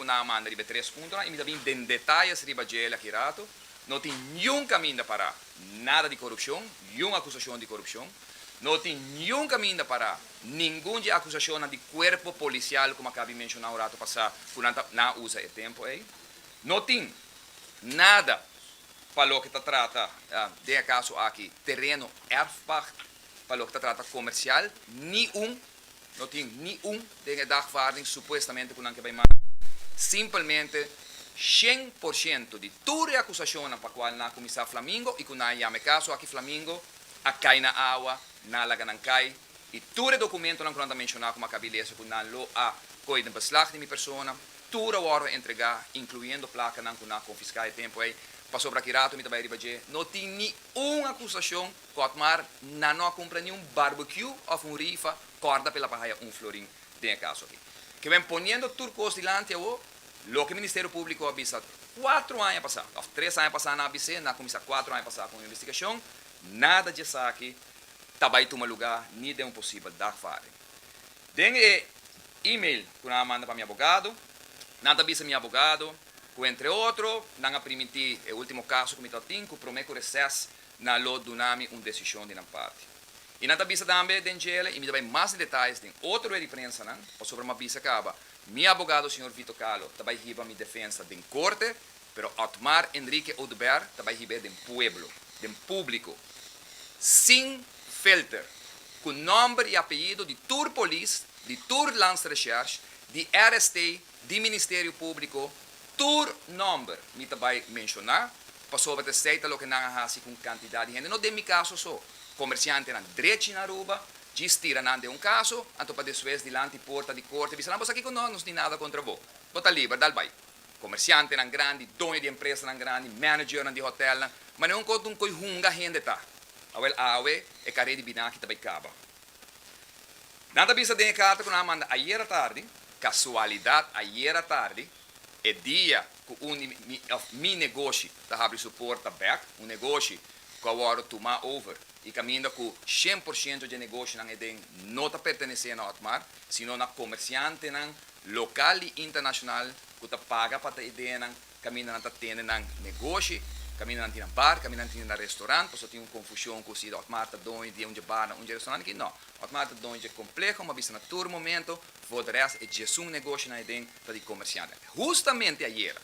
com a manda ribe 3 pontos, e me também den detalhes riba gela aqui rato, não tem nenhum caminho para nada de corrupção, nenhuma acusação de corrupção, não tem nenhum caminho para nenhuma acusação de corpo policial, como acabei de mencionar o rato passado, quando não usa o tempo aí. Não tem nada para o que trata, de caso aqui, terreno erfpacht, para o que trata comercial, não tem nenhum de dagvaarding, supostamente, quando vai mandar. Simplesmente, 100% de toda a acusação para a qual na comissão Flamingo, e quando chama caso aqui Flamingo, a cai na água, na laga não cai, e todo documento não quando mencionar como acabei de ler, quando não há coisa de beslag de minha pessoa, tudo hora entregar, incluindo placa não quando confiscar o tempo aí, passou para Kirato, me também ribaje, não tem nenhuma acusação, Cotmar, não compra nenhum barbecue ou rifa, corda pela paia florim, tem caso aqui. Que vem ponendo turcos dilante o que o Ministério Público avisa 4 anos passados, 3 anos passados na ABC, na comissão 4 anos passados com a investigação, nada de aqui, também toma lugar, nem de possível dar fare. Tem e-mail que eu mando para meu advogado, nada avisa meu advogado, que entre outros, não permitir o último caso que me tenho, que promete o recesso na lo dunami uma decisão de uma parte. E nada avisa também dentro e me dá mais detalhes de outra imprensa, não? Sobre uma visa acaba. Meu advogado, senhor Vitor Calo, também riba minha defesa de corte, pero Otmar Enrique Oudebert também riba de pueblo, de público, sem filter, com nome e apelido de Tour Police, de Tour Landsrecherche, de RST, de Ministério Público, Tour number, me também mencionar, passou para aceita o que não há com quantidade de gente. Não tem meu caso só. Comerciante na direita na ruba, gestira não de caso, então para depois dilante porta de corte, disse, não, aqui com nós não tem nada contra você. Bota livre, dá vai. Comerciante na grande, dono de empresa na grande, manager na de hotel, mas não conta um coi hunga gente tá. Awel awe e care de binaki também acaba. Nada bisa de carta quando manda ayer à tarde, casualidade ayer à tarde, é dia que meu negócio está abrindo suporte back, negócio que agora toma over e caminha com 100% de negócio não está pertencendo a Otmar, sino na comerciante local e internacional que está paga para a ideia, caminha na tenda negócio, caminha na bar, caminha na restaurante, porque tem uma confusão com se Otmar está dono de bar, restaurante, que não. Otmar está dono de complexo, mas vista na todo momento, o resto é de um negócio na ideia para o comerciante. Justamente ayer,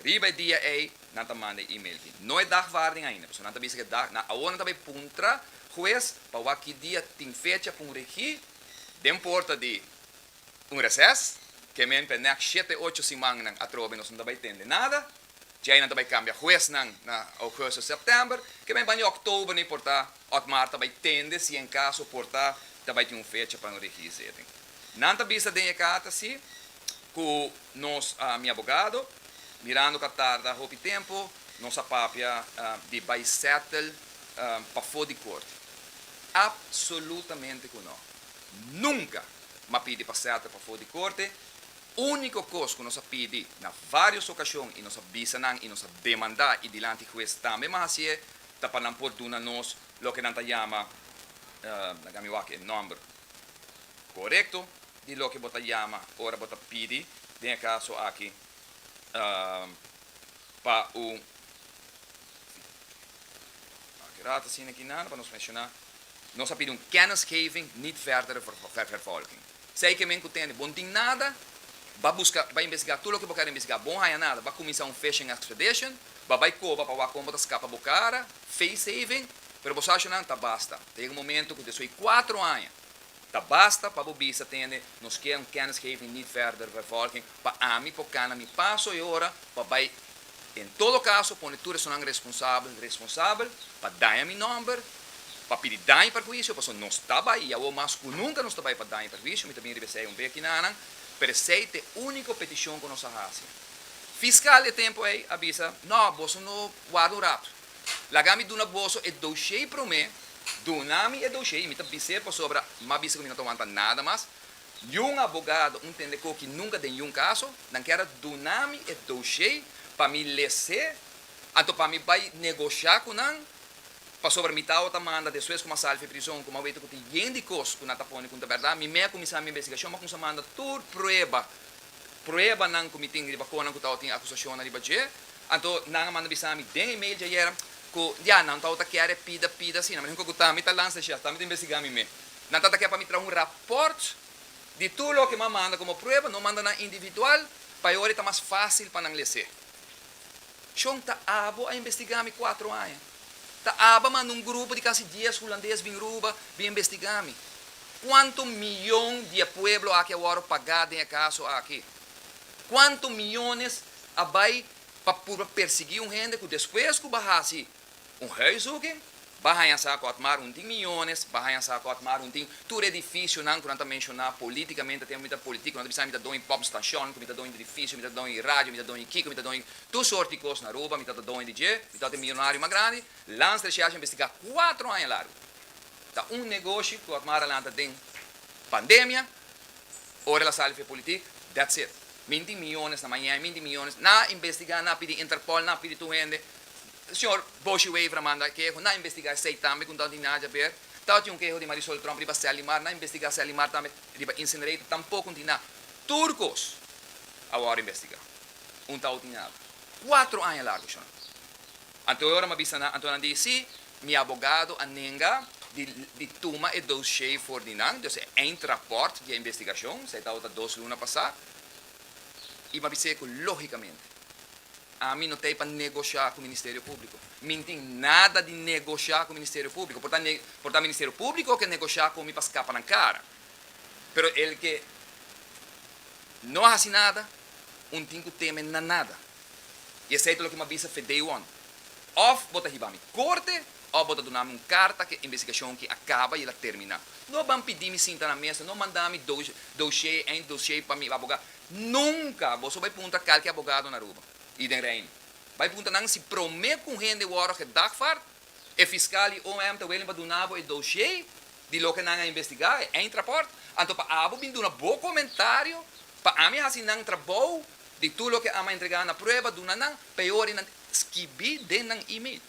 riba dia aí, não te manda e-mail. Não é dagvaarding ainda, porque não te diz que na hora também puntra, juiz, para que dia tem fecha para regir, de porta de recesso, que me empenha 7, 8 semanas a trova, não também entende nada, já não também cambia juiz na agosto, setembro, que me banho outubro, nem porta, Otmar também tende, se em caso porta, também tem fecha para regir. Não te diz de carta, sim, com nós, meu advogado, mirando que tarda houve tempo, nossa papia de vai settle para fora de corte. Absolutamente que não. Nunca me pedi para settle para fora de corte. Única coisa que nós pedi na várias ocasiões e nós avisam e nós demandar e diante juiz também, mas assim é para não pôr nós o que não chama número correto de lo que bota chama, ora bota pedi, tem caso aqui para o rata assim aqui nada para nos mencionar nós pedimos kennisgeving niet verdere vervolging sei que men tem bom tem nada vai investigar tudo o que você quer investigar bom há nada vai começar fishing expedition vai cobrar para como tá escapa bocara face saving pero você acha não tá basta tem momento que depois 4 anos tá basta para o bisa tende nos quer kennisgeving niet verder vervolging para a mim por cana me passo e ora para vai em todo caso pone tu ressonan responsável para dar meu número para pedir dano perjuízo porque não estava aí eu mas nunca não estava aí para dar perjuízo me também recebi um pouco na pero sei te única petição que nós fazemos fiscal de tempo aí avisa não você não guarda o rato lagami do na bolso e dochei para mim Dunami e dochei, me também por sobre, mas bisa que não tomando nada mais. E advogado entende que nunca tem caso, não quer Dunami e dochei para me lecer, então para me vai negociar com não, para sobre me tal manda depois como salve prisão, como vejo que tem gente coisa que não tá pondo com a verdade, me meia começar a minha investigação, mas como manda tudo prova prueba ng kumiting di ba ko nang kutaw ting akusasyon na di ba je anto nang man bisami den email je yera ko ya nang taw ta chiare pida sina man ko gutami talang sa siya tamit investigami me nang ta kaya pamitra un rapport di tulo que manda como prueba no manda na individual paiori ta mas fácil pa nang lese Siong ta abo a investigami 4 anos ta aba man num grupo de casi 10 holandês vim ruba vim investigami quanto milhão de pueblo aqui agora pagado em caso aqui quanto milhões abai para perseguir gente que depois que bahasi huis zoeken, bahayan sa ako atmar unting milhões, bahayan sa ako atmar unting tur edifício não quando mencionar politicamente tem muita política, não precisa me dar doin pop station, me dar doin edifício, me dar doin rádio, me dar doin kiko, me dar doin tu sorte cos na roupa, me dar doin DJ, me dar milionário mais grande, lança recherche investigar 4 anos largo. Tá negócio que atmar lá tem pandemia, ora la salve política, that's it. 20 milhões na manhã, 20 milhões, na investigar, na pedir Interpol, na pedir tu gente. Senhor Boshi Wave manda que na investigar sei também com tanto nada a ver. Tal tinha que de Marisol Trump riba Selimar, na investigar Selimar também riba incinerate tampouco tinha turcos a hora investigar. Tal tinha nada. 4 anos largo senhor. Anto ora ma bisa na anto nan disse, mi abogado anenga de tuma e dossiê for dinang, dus een rapport de investigação, sei tal 2 luna passar. E ma bisa logicamente a mim não tem para negociar com o Ministério Público. Não tem nada de negociar com o Ministério Público. Portanto, o Ministério Público que negociar com o para escapar na cara. Pero ele que não faz nada, não tem que temer nada. E esse é o que me avisa for day one. Ou bota ribami corte, ou bota donar uma carta que investigação que acaba e ela termina. Não vão pedir me sentar na mesa, não mandar me dossiê para me abogado. Nunca você vai perguntar qualquer abogado na rua. E den rein. Vai perguntar não se promete com gente agora que dagvaart, e fiscal e OM te willen donar o dossiê de lo que não investigar, é rapport. Então para abo bin donar bom comentário, para a mim assim não trabalho de tudo que ama entregar na prova donar não, pior não esquibi de não e-mail.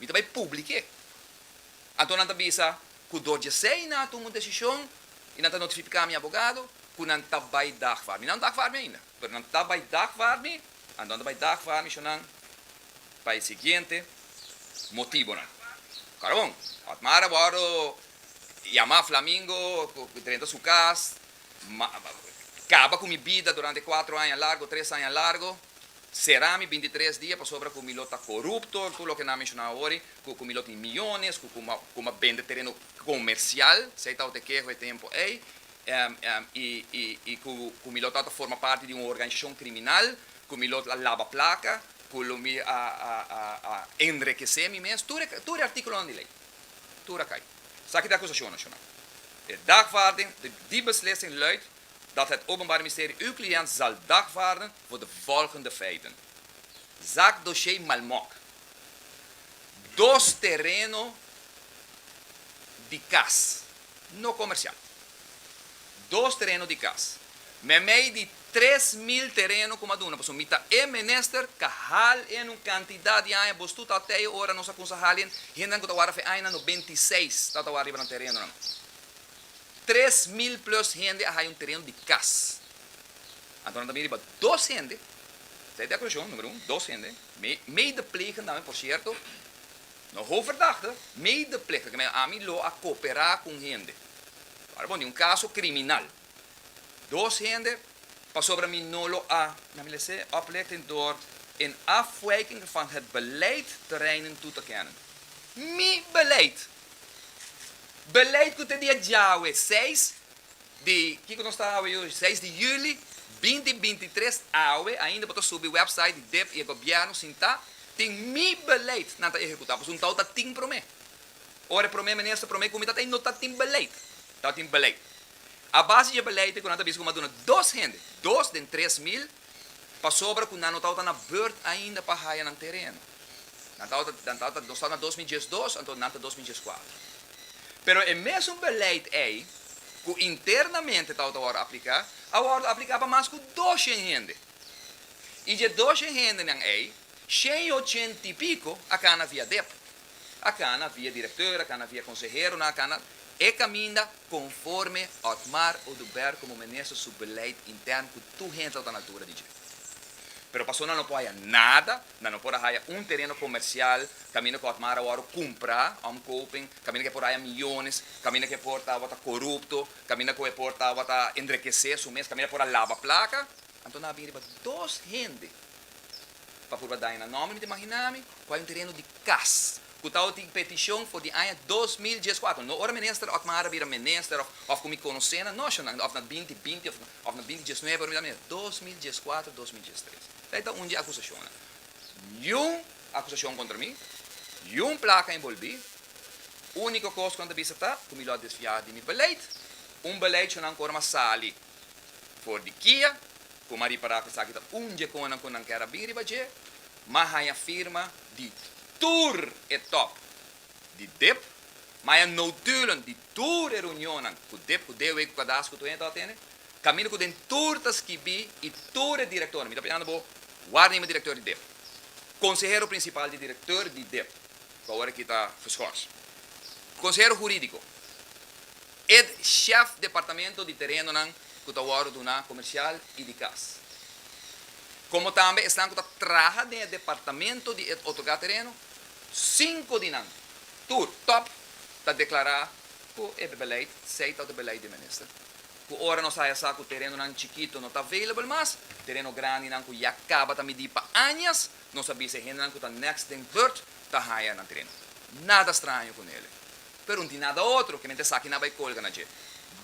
Me vai publicar. Então não bisa que do dia sei na tomar decisão e não notificar meu abogado, que não tá vai dagvaart. Não dagvaart ainda, mas não tá vai dagvaart me. Andando vai dar para missionar para o seguinte motivo, né? Caramba, atmara agora chamar Flamengo, dentro da sua casa, acaba com minha vida durante 4 anos largo, 3 anos largo, será 23 dias para sobra com milota corrupto, tudo o que não mencionar agora, com milota em milhões, com vende terreno comercial, sei tal te quejo o tempo aí, e com milota forma parte de uma organização criminal. Come la lava placa, quello mi a enriquecer mi mes, tu articolo di lei. Tu rakai. Zeg je dat accusation nationaal? De dagvaarding, die beslissing luidt dat het Openbaar Ministerie uw cliënt zal dagvaarden voor de volgende feiten. Zaak dossier Malmok. 2 terreno di cas, no comercial. 2 terreno di cas. Me mei di 3.000 terreno como aduna, pois mita é menester kahal em quantidade de anos, bostu até ora nossa consahalien, hendan que agora foi aina no 26, tá agora riba no terreno não. 3.000 plus gente a terreno de cas. Então também riba 2 gente, sei de acordo, número 1, 2 gente, medepligen também, por certo, no hoofdverdachte, medepligen, que a mim lo a cooperar com gente. Agora, bom, caso criminal. 2 gente pas sobre mij nolo a, opleiding door in afwijking van het beleid terreinen toe te kennen. Mi beleid. Beleid que te dia jaue 6 de, que nós está hoje, 6 de julho 2023, ainda para subir o website de DEP e governo sinta tem mi beleid na ta executar, pois tal tá tem promê. Ora promê ministro promê como tá tem não tá tem beleid. Tá tem beleid. A base de beleid, quando a gente como dona 2 gente, 2 de 3.000, para sobra que não está na beurt ainda para raia no terreno. Não está na 2012, então não está 2014. Pero é mesmo beleid aí, que internamente está agora aplicar para mais que 2 gente. E de 2 gente não é, 180 e pico, a cana via DEP. A cana via diretor, a cana via conselheiro, a cana e caminha conforme Otmar Oduber como ministro do beleid interno que tu entra na altura de Pero passou não pode nada, não pode haver terreno comercial, caminho que Otmar agora comprar, coping, caminho que pode haver milhões, caminho que pode estar corrupto, caminho que pode estar enriquecer su mês, caminho que pode lavar placa. Então nós vimos dois gente para poder dar em nome de imaginar-me qual é terreno de casa. Que tal tem petição for de ano 2014. Não era ministro, Otmar vira ministro, ou como me conhecendo, não, ou na 2020, ou na 2019, 2014, 2013. Então, um dia acusação. Acusação contra mim, placa envolvida, única coisa quando a bisa está, como eu desfiar de meu beleid, beleid que não corre mais sali, for de Kia, como a para que sabe que dia com não quer abrir e mas a firma de tour é top, de DEP, mas não tulen de tour é reunião, que DEP, que deu o cadastro que tu entra tem, caminho que tem tour tas que bi e tour é diretor, me está pensando bom, guarda diretor de DEP, conselheiro principal de diretor de DEP, que agora que está frescos, conselheiro jurídico, chefe departamento de terreno que está agora do comercial e de casa. Como também estão que trabalha no departamento de otorgar terreno, 5 de tour top, está declarar que é beleid, aceita o beleid de ministro. Que ora não sai que o terreno não chiquito não está available, mas terreno grande não que já acaba de medir para anos, não sabia se ainda que está next thing bird, está higher no terreno. Nada estranho com ele. Pero não tem nada outro que me sabe que não vai colgar na gente.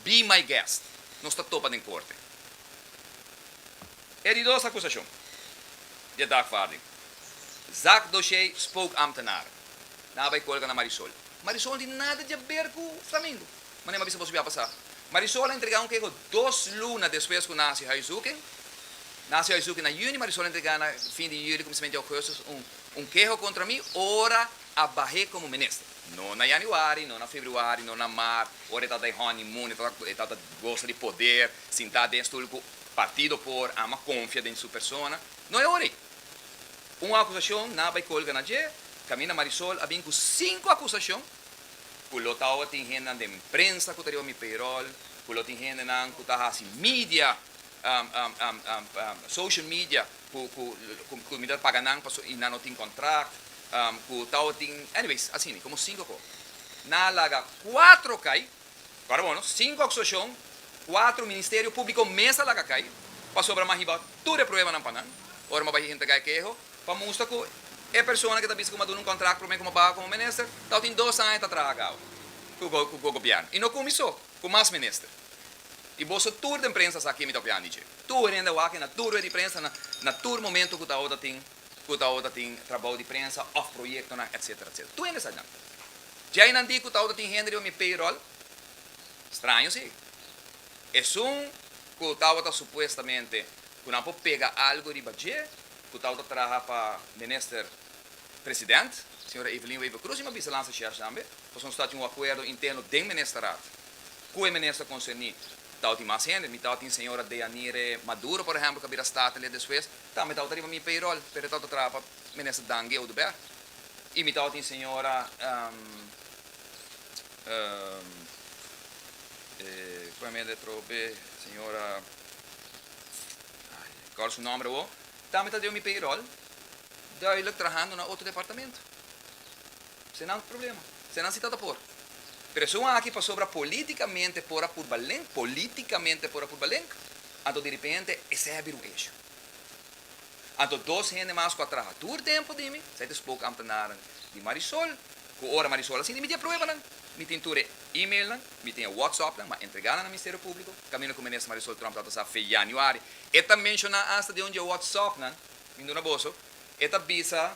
Be my guest. Não está topa em corte. É de duas acusações. De dagvaarding. Zaak dossier spook ambtenaar. Não vai colgar na Marisol. Marisol não tem nada de ver com o Flamengo. Mas nem mais se passar. Marisol entregou que 2 lunas depois que nasce Haizuken. Nasce Haizuken na Juni, Marisol entregou na fim de julho, começamento de agosto, queijo contra mim, ora a barrer como ministro. Não na januário, não na fevereiro, não na março, ora está de honeymoon, está gosta de poder, sentar dentro do partido por ama confia em sua pessoa. Não é hora. Uma acusação, não vai colgar na gente, caminha Marisol, a com 5 acusações, que o lotau tem gente de imprensa, que teria meu payroll, que o tem gente que está assim, mídia, social media, que me dá paganang e não tem contrato, que tal tem, anyways, assim, como 5 coisas. Na laga 4 cai, agora bueno, 5 acusações, 4 Ministério Público mesa laga cai, para sobrar mais riba, tudo é problema não panan, ora vai gente que queijo, para mostrar que é pessoa que está visto como um contrato para mim como baga como ministro, tal tem 2 anos para trabalhar com o governo. E não começou, com mais ministro. E você tour de imprensa aqui me está piando, tour ainda aqui na tour de imprensa, na tour momento que a outra tem trabalho de imprensa, off projeto, etc, etc. Tu ainda sabe não. Já não digo que a outra tem Henry me payroll, estranho sim. É que a outra supostamente, que não pode pegar algo de budget, que a outra trabalha para o ministro presidente, senhora Evelyn Weber Cruz, e uma vez lança chefe também, porque nós temos acordo interno do ministeriado, com o ministro concernido. Tal tem mais gente, me tal tem senhora Deyanire Maduro, por exemplo, que vira estado ali depois, também tal tem meu payroll, pero tal trabalha para o ministro Dangue ou do Ber, e me tal tem senhora, como é que trobe, senhora, qual é o seu nome, também tal tem meu payroll, daí ele trabalhando na outro departamento. Sem não problema, sem não se trata por. Pero aqui para sobra politicamente por Baleng, então de repente esse é o eixo. Então 2 gente mais que atrás, todo tempo de mim, sai de pouco ambtenaar de Marisol, que ora Marisol assim, me tem problema, me tem tudo e-mail, me tem WhatsApp, mas entregar no Ministério Público, caminho com o ministro Marisol Trump, está em januário, e também menciona hasta de onde é o WhatsApp, me dá na bolsa, e visa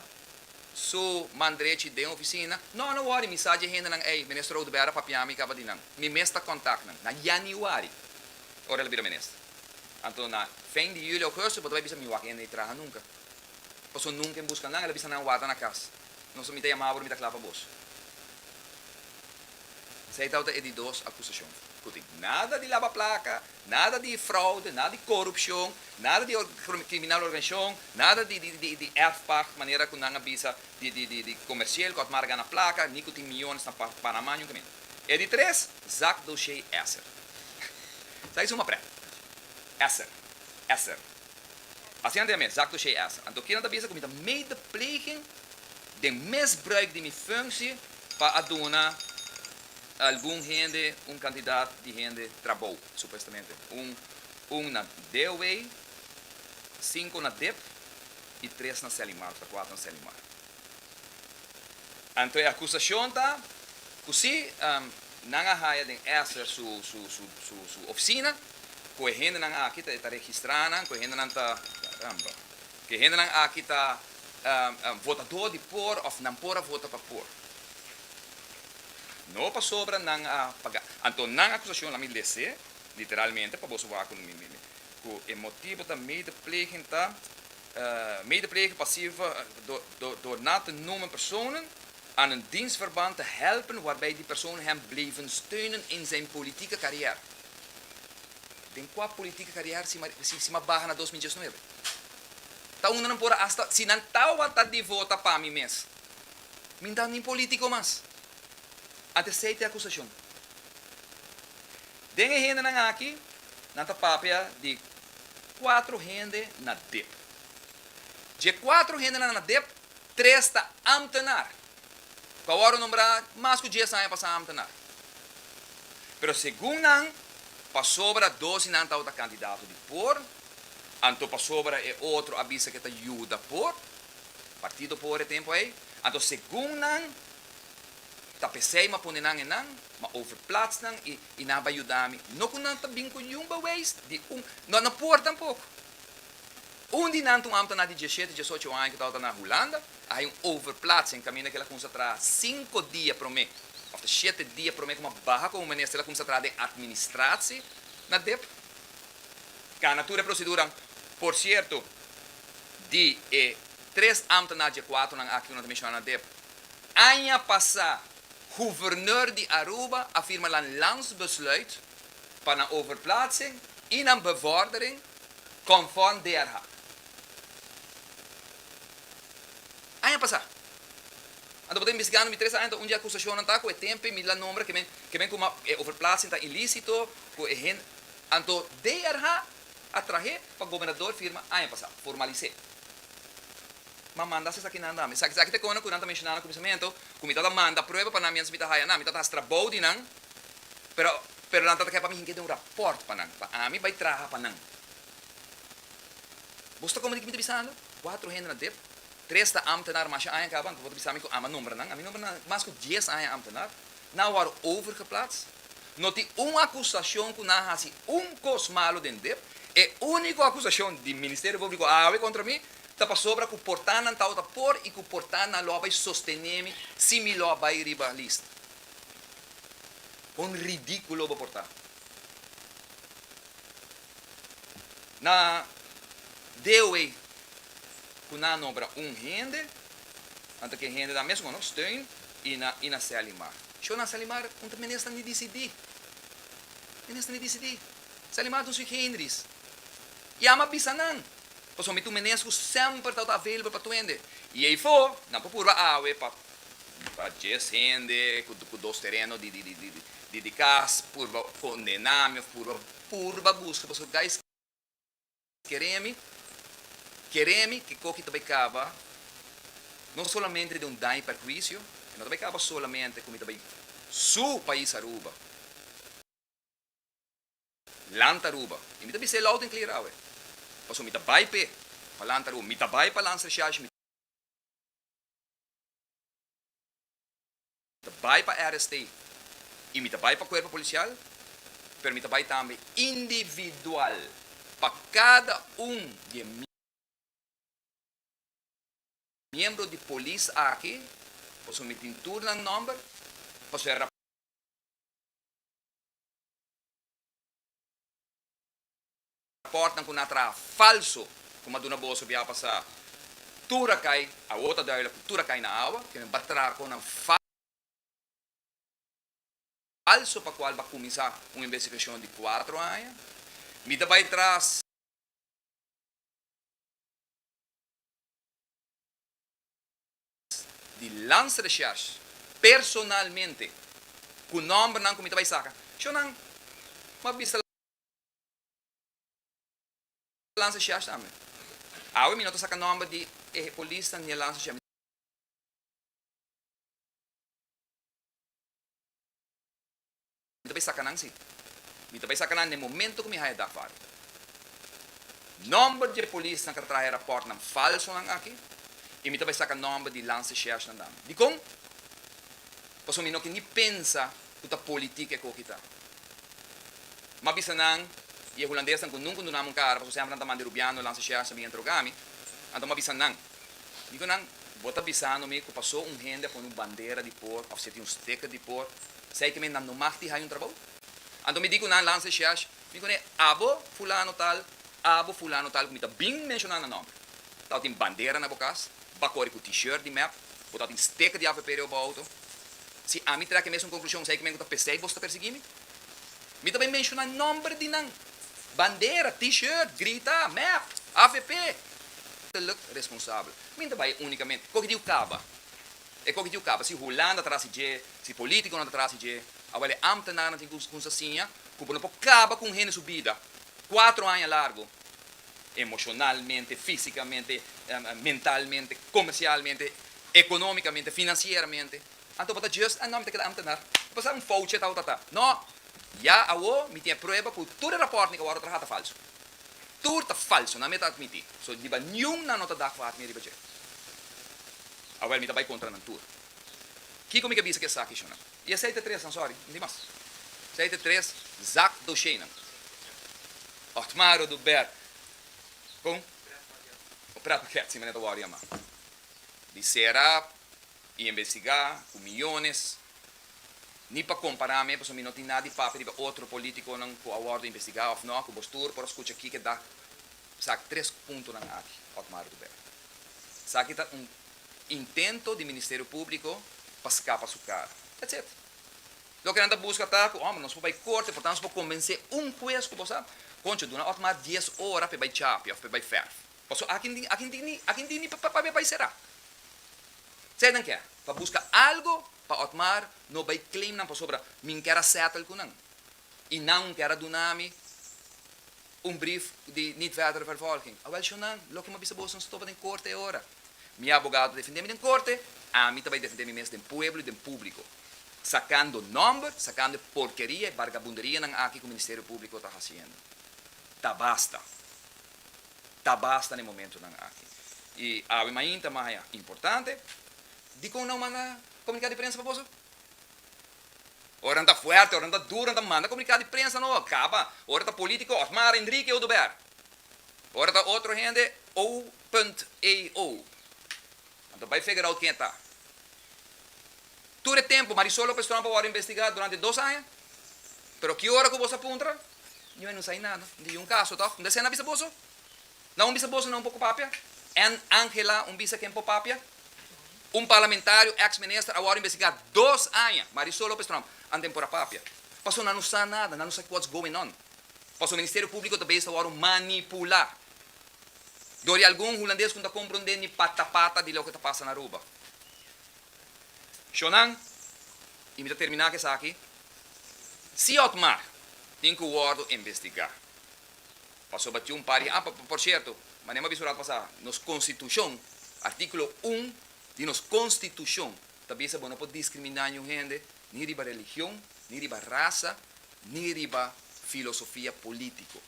su mandrete de oficina, não worry, mensagem ainda não, ei, ministro do Beira papiami acaba de não, me mesta contact não, na januário, ora ele vira ministro. Então na fim de julho ou agosto, você vai bisa me wak ainda trabalha nunca, porque nunca busca não, ele bisa não guarda na casa, não se me tem amado, me dá clava bolso. Sei tal é de 2 acusações. Nada de lava placa, nada de fraude, nada de corrupção, nada de criminal organização, nada de erfpacht, maneira que não avisa de comercial, que marca na placa, nem que tem milhões na Panamá, nunca menos. E di tres, Zak Dossier Esser. Sai uma pré. Esser. Esser. Assim ande me, Zak Dossier Esser. Então, quem anda bezig met de medepleging, de misbruik die mijn functie, para adonar algum gente, candidato de gente trabalho, supostamente. Na DOE, 5 na DEP e 3 na Selimar, 4 na Selimar. Então, a acusação está, que não há de essa sua oficina, que a gente não aqui está registrando, que a gente não está, caramba, que a gente não aqui está votador de por, ou não pora vota para por. Não para sobra não pagar. Então, não acusação lá me lese, literalmente, para você ver com o motivo da medepleging está, medepleging passiva door na te noemen personen aan een dienstverband te helpen waarbij die personen hem blijven steunen in zijn politieke carrière. Den qua politieke carrière si mabaha na 2019. Taon na nang pura hasta sinantawa ta di vota pa mi mes. Minda ni politiko mas. Ante seite acusação. Den gente nang aqui, nanta papia de 4 gente na DEP. De 4 gente na DEP, 3 está ambtenaar. Kawaro nombrar mais que 10 anos para ambtenaar. Pero segundo nang, para sobra 12 não está candidato de por, então para sobra é outro avisa que te ajuda por, partido por é tempo aí, então segundo não, tá pensei mas põe não e não, mas overplaats não e não vai ajudar me, não com não tá bem com um bewys, de não por tampouco. De não tem ambtenaar de 17, 18 anos que está na Holanda, há overplaats em caminho que ela concentra 5 dias para mim. Of de 7 dias para mim como barra como ministro ela concentrada em administratie na DEP. A natura procedura, por certo, de 3 ambtenaren de 4 na aqui na comissão na DEP. Anja passar, gouverneur de Aruba afirma een landsbesluit para een overplaatsing in een bevordering conform DRH. Anja passar. Então, podemos investigar no 3 anos, onde a acusação não está com o tempo, e me nombre que vem com uma overplaatsing está ilícito, com a gente. Então, DRH atrahe para o governador firma, passar, formalize. Mas manda se aqui não anda. Mas aqui te conta, quando mencionar no começamento, como está manda prova para nós mita haya, mita está trabalho de não, pero não está que para mim que tem rapport para não, para mim vai trabalhar para não. Basta como que me bisando, 4 gente na DEP. 3 está ambtenaar, mas je kaban, wat ik samen aan mijn nummer nang, aan mijn nummer mas ko 10 aan ambtenaar, nou waren overgeplaatst. Não tem acusação que não há cos malo den DEP, e única acusação do Ministério Público contra mim, está para sobra que o portan não está por e que o portan não lo vai sostener se me lo vai riba list. Ridículo o portan. Na DOE kuna nombra gente, ante que gente da mesma não steun e na Selimar. Só na Selimar, onde o ministro não decidi. Ministro não decidi. Selimar não se hindris. E ama bisanan. Pois o mitu ministro sempre está available para tu ende. E aí foi, não por pura para 10 gente, com 2 terrenos de casa, por condenar-me, por busca, pois guys queremos que coque também cava não somente de dano e perjuízo, não também cava somente como também seu país Aruba, land Aruba, e me também sei loud and clear awe, pois me também para land Aruba, me também para land recherche, me também para RST, e me também para corpo policial, pero me também também individual para cada de membro de polícia aqui, posso me tintura no número, posso raportam com natra falso, como a dona bolsa via passar, tura cai, a outra dela tura cai na água, que me baterá com um falso para qual vai começar uma investigação de 4 anos, me vai traz de landsrecherche, personalmente, Kung number nang kumita bay saka. Siya nang mabisa lang sa siya namin. Awe, minuto sa number di polis nang niya lang sa siya. Mita bay saka nang si. Mita bay saka nang ne momento kung may haya dafar. Number de polis nang katrahe rapport ng falso ng aki. Imita bay saka number di lang sa siya ng dam. Di kong pasumino kini pensa kuta politika ko kita. Mabisa nang e holandês ang kunung kundo namong cara, paso sempre nang rubiano lang sa siya sa mga trogami. Anto mabisa nang. Digo nang bota bisano me ko paso un hende con un bandera di por, of seti un sticker di por. Sai que me nan no makti hay un trabaho. Anto me digo nang lang sa siya, digo ne abo fulano tal kumita bing mencionar na nome. Tao tin bandera na bukas, bakori ko t-shirt di map, bota tin sticker di AFP o ba auto. Si ami tra que mesmo conclusão, sai que me ko ta pesei bosta persegimi. Mi também mencionar number di nang bandeira, t-shirt, grita, map, AFP. Responsável. Minta vai unicamente. Como que diu caba? E como que diu caba? Se Holanda atrás de, se político não atrás de, agora ambtenaar natin kung sa sinya, kung não caba com gente subida. 4 anos largo. Emocionalmente, fisicamente, mentalmente, comercialmente, economicamente, financieramente. Anto bata just an nome te ambtenaar. Pasar un voucher tau tata. No. Ja, awo, mi tiene prueba ku tutte rapport ni ka waro trahata falso. Turta falso, na meta admiti. So di ba nyung na nota dak faat mi di ba je. Awel mi tabay kontra ng tur. Kiko mi kabisa ke saki shona. E 73, I'm sorry, hindi mas. 73 Zak do Shenan. Otmaro do Ber. Kung o prato kerzi me ne da wari ama. Di sera e investigar com milhões. Ni pa comparame, posso mi noti nadi pa per outro politico non può award investigar of no, ku bostur por escucha aqui que dá sac 3 puntos na aqui, Otmar do Ber. Sac tá intento de Ministério Público para escapar su cara. That's it. Lo que anda busca tá, homem, nós vai corte, portanto, nós convencer juez que você concho duna Otmar 10 horas para vai chapia, para vai ferf. Posso aqui ni para vai será. Sei não quer, para buscar algo pa Otmar no by claim ng pasobra min kera settle ko nang inang kera dunami brief di niet verder vervolging. Awel siya nang lo que mabisabos ng stopa ng korte ora. Mi abogado defendemi ng korte, a mi tabay defendemi mes del pueblo y del público. Sacando number, sacando porquería y vagabundería ng aki ko Ministerio Público ta haciendo. Tabasta. Tabasta no momento ng aki. E awi mainta maya importante, di ko na mana comunicado de prensa para você. Ora anda forte, ora anda duro, anda manda comunicado de prensa não acaba. Ora tá político, Otmar Henrique Odober. Ora tá outro gente O.EO. Então vai figurar quem tá. Tudo tempo, Marisol Lopes Trump vai investigar durante 2 anos. Pero que hora que você apunta? Eu não sei nada. De caso, tá? Não sei na bisa boso. Não bisa boso não um pouco papia. Angela bisa quem papia. Parlamentário, ex-ministro, agora investigar 2 anos. Marisol Lopes Trump, andem por a papia. Passou não sabe nada, não sabe what's going on. Passou o Ministério Público também está agora manipular. Dori algum holandês que não compreende ni pata-pata de lo que está passando na Aruba. Shonan, e me terminar que isso aqui. Se Otmar tem que o guardo investigar. Passou bater pari. Por certo, mas nem me avisurado passar. Nos Constituição, artículo 1, de nos Constituição, também se não pode discriminar gente, nem riba religião, nem riba raça, nem riba filosofia política.